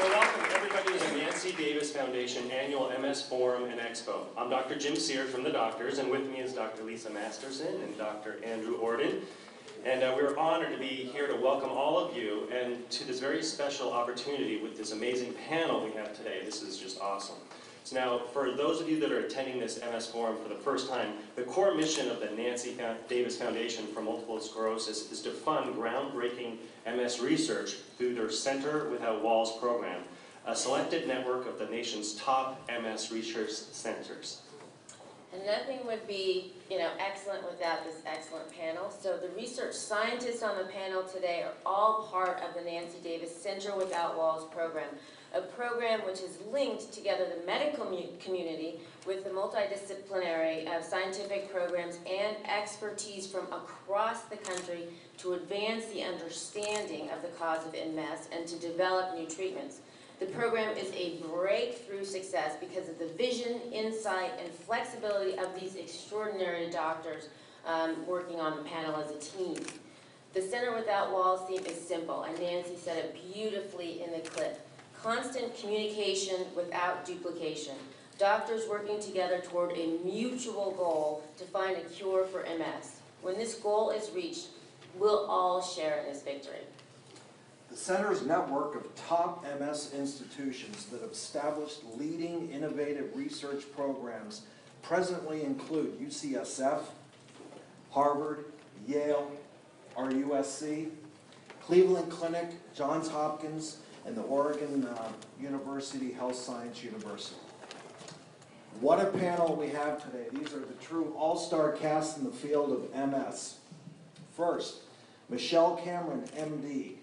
So welcome everybody to the Nancy Davis Foundation Annual MS Forum and Expo. I'm Dr. Jim Sear from the doctors, and with me is Dr. Lisa Masterson and Dr. Andrew Orden. And we're honored to be here to welcome all of you and to this very special opportunity with this amazing panel we have today. This is just awesome. So now, for those of you that are attending this MS Forum for the first time, the core mission of the Nancy Davis Foundation for Multiple Sclerosis is to fund groundbreaking MS research through their Center Without Walls program, a selected network of the nation's top MS research centers. And nothing would be, excellent without this excellent panel. So the research scientists on the panel today are all part of the Nancy Davis Center Without Walls program, a program which has linked together the medical community with the multidisciplinary scientific programs and expertise from across the country to advance the understanding of the cause of MS and to develop new treatments. The program is a breakthrough success because of the vision, insight, and flexibility of these extraordinary doctors working on the panel as a team. The Center Without Walls theme is simple, and Nancy said it beautifully in the clip. Constant communication without duplication. Doctors working together toward a mutual goal to find a cure for MS. When this goal is reached, we'll all share in this victory. The Center's network of top MS institutions that have established leading innovative research programs presently include UCSF, Harvard, Yale, RUSC, Cleveland Clinic, Johns Hopkins, and the Oregon University Health Science University. What a panel we have today. These are the true all-star cast in the field of MS. First, Michelle Cameron, MD.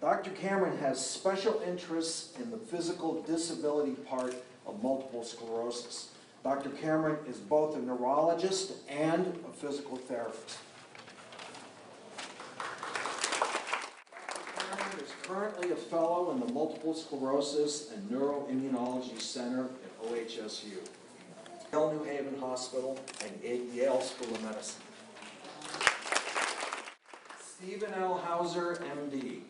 Dr. Cameron has special interests in the physical disability part of multiple sclerosis. Dr. Cameron is both a neurologist and a physical therapist. Dr. Cameron is currently a fellow in the Multiple Sclerosis and Neuroimmunology Center at OHSU, Yale New Haven Hospital, and Yale School of Medicine. Stephen L. Hauser, MD.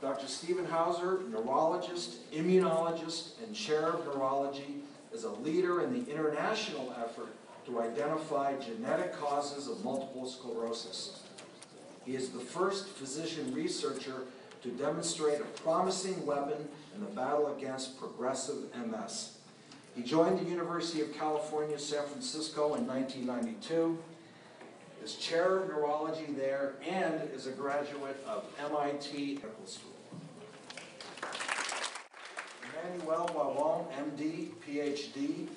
Dr. Stephen Hauser, neurologist, immunologist, and chair of neurology, is a leader in the international effort to identify genetic causes of multiple sclerosis. He is the first physician researcher to demonstrate a promising weapon in the battle against progressive MS. He joined the University of California, San Francisco in 1992, is chair of neurology there, and is a graduate of MIT Medical School. Emmanuelle, Waubant, MD, Ph.D.,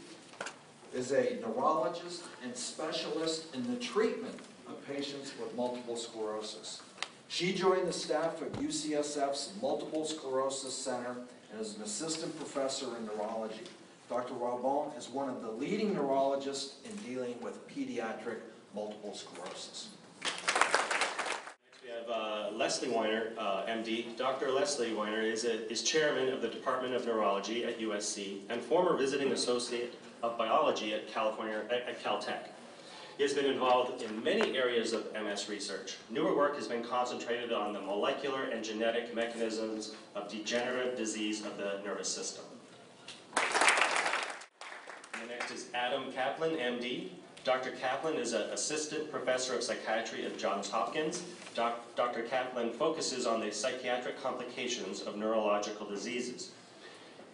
is a neurologist and specialist in the treatment of patients with multiple sclerosis. She joined the staff of UCSF's Multiple Sclerosis Center and is an assistant professor in neurology. Dr. Waubant is one of the leading neurologists in dealing with pediatric multiple sclerosis. Next we have Leslie Weiner, MD. Dr. Leslie Weiner is chairman of the Department of Neurology at USC and former visiting associate of biology at Caltech. He has been involved in many areas of MS research. Newer work has been concentrated on the molecular and genetic mechanisms of degenerative disease of the nervous system. And the next is Adam Kaplin, MD. Dr. Kaplin is an assistant professor of psychiatry at Johns Hopkins. Dr. Kaplin focuses on the psychiatric complications of neurological diseases.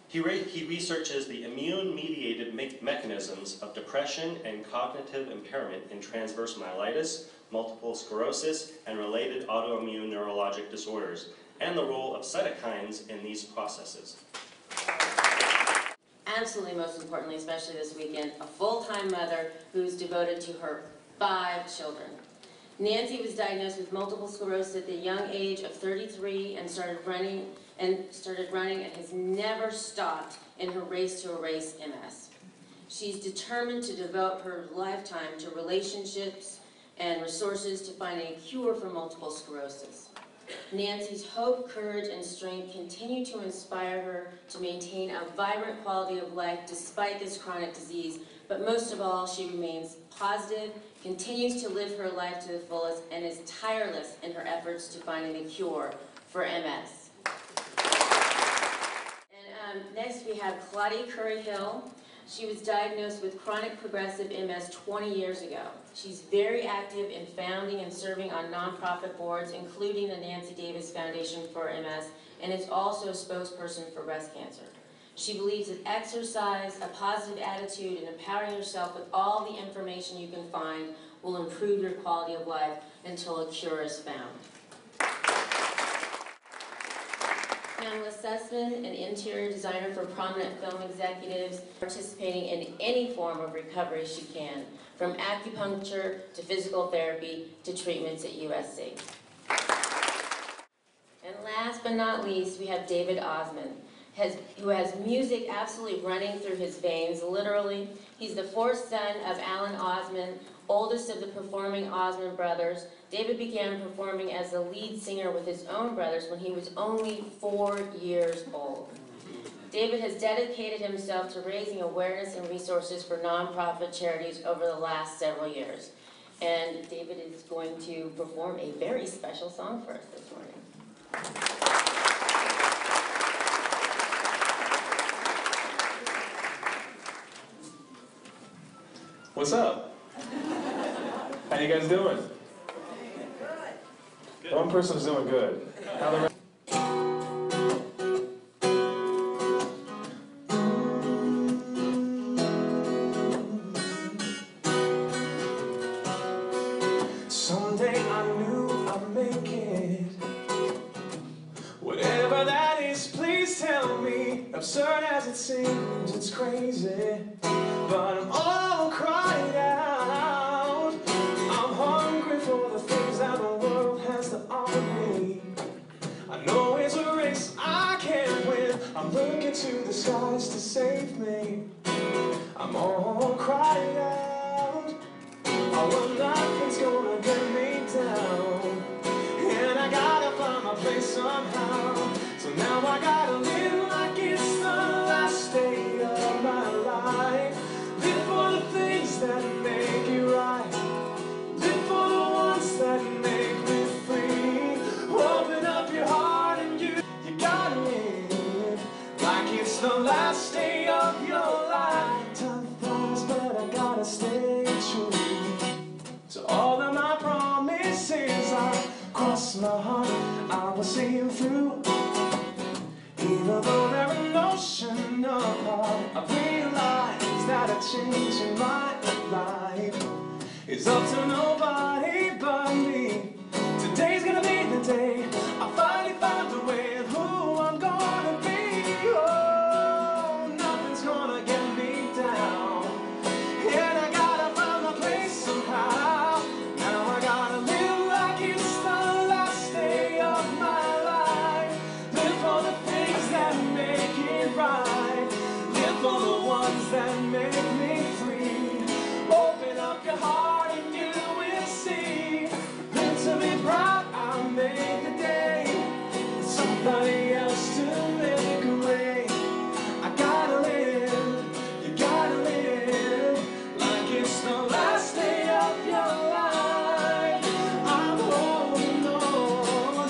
He researches the immune-mediated mechanisms of depression and cognitive impairment in transverse myelitis, multiple sclerosis, and related autoimmune neurologic disorders, and the role of cytokines in these processes. Absolutely, most importantly, especially this weekend, a full-time mother who is devoted to her 5 children. Nancy was diagnosed with multiple sclerosis at the young age of 33 and started running and has never stopped in her race to erase MS. She's determined to devote her lifetime to relationships and resources to finding a cure for multiple sclerosis. Nancy's hope, courage, and strength continue to inspire her to maintain a vibrant quality of life despite this chronic disease, but most of all, she remains positive, continues to live her life to the fullest, and is tireless in her efforts to finding a cure for MS. And Next, we have Claudia Curry-Hill. She was diagnosed with chronic progressive MS 20 years ago. She's very active in founding and serving on nonprofit boards, including the Nancy Davis Foundation for MS, and is also a spokesperson for breast cancer. She believes that exercise, a positive attitude, and empowering yourself with all the information you can find will improve your quality of life until a cure is found. Pamela Sussman, an interior designer for prominent film executives, participating in any form of recovery she can, from acupuncture to physical therapy to treatments at USC. And last but not least, we have David Osmond, who has music absolutely running through his veins, literally. He's the fourth son of Alan Osmond, oldest of the performing Osmond brothers. David began performing as the lead singer with his own brothers when he was only 4 years old. David has dedicated himself to raising awareness and resources for nonprofit charities over the last several years. And David is going to perform a very special song for us this morning. What's up? How you guys doing? Good. One person's doing good. How the rest? Someday I knew I'd make it. Whatever that is, please tell me. Absurd as it seems, it's crazy. But I'm all cried out. I'm hungry for the things that the world has to offer me. I know it's a race I can't win. I'm looking to the skies to save me. I'm all cried out. Oh, well, nothing's gonna get me down. And I gotta find my place somehow. So now I gotta live like it's the last day of my life. Live for the things that make it right. Live for the ones that make me free. Open up your heart and you gotta live like it's the last day of your life. Time flies, but I gotta stay true. So all of my promises I cross my heart, I will see them through. Even though they're an ocean apart, I realize that a change in my life is up to nobody but me. Today's gonna be the day I finally found a way of who I'm gonna be. Oh, nothing's gonna get me down. And I gotta find my place somehow. Now I gotta live like it's the last day of my life. Live for the things that make it right. Live for the ones that make me free. Open up your heart and you will see. Live to be proud, I'll make the day. Somebody else to make a way. I gotta live, you gotta live like it's the last day of your life. I'm holding on,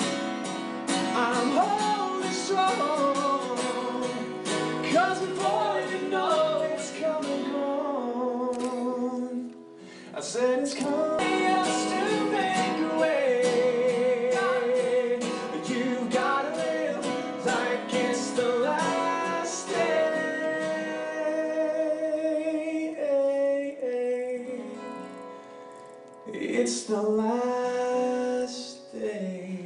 I'm holding strong. 'Cause before you know it's come and gone. I said it's coming else to make a way. You gotta live like it's the last day. It's the last day.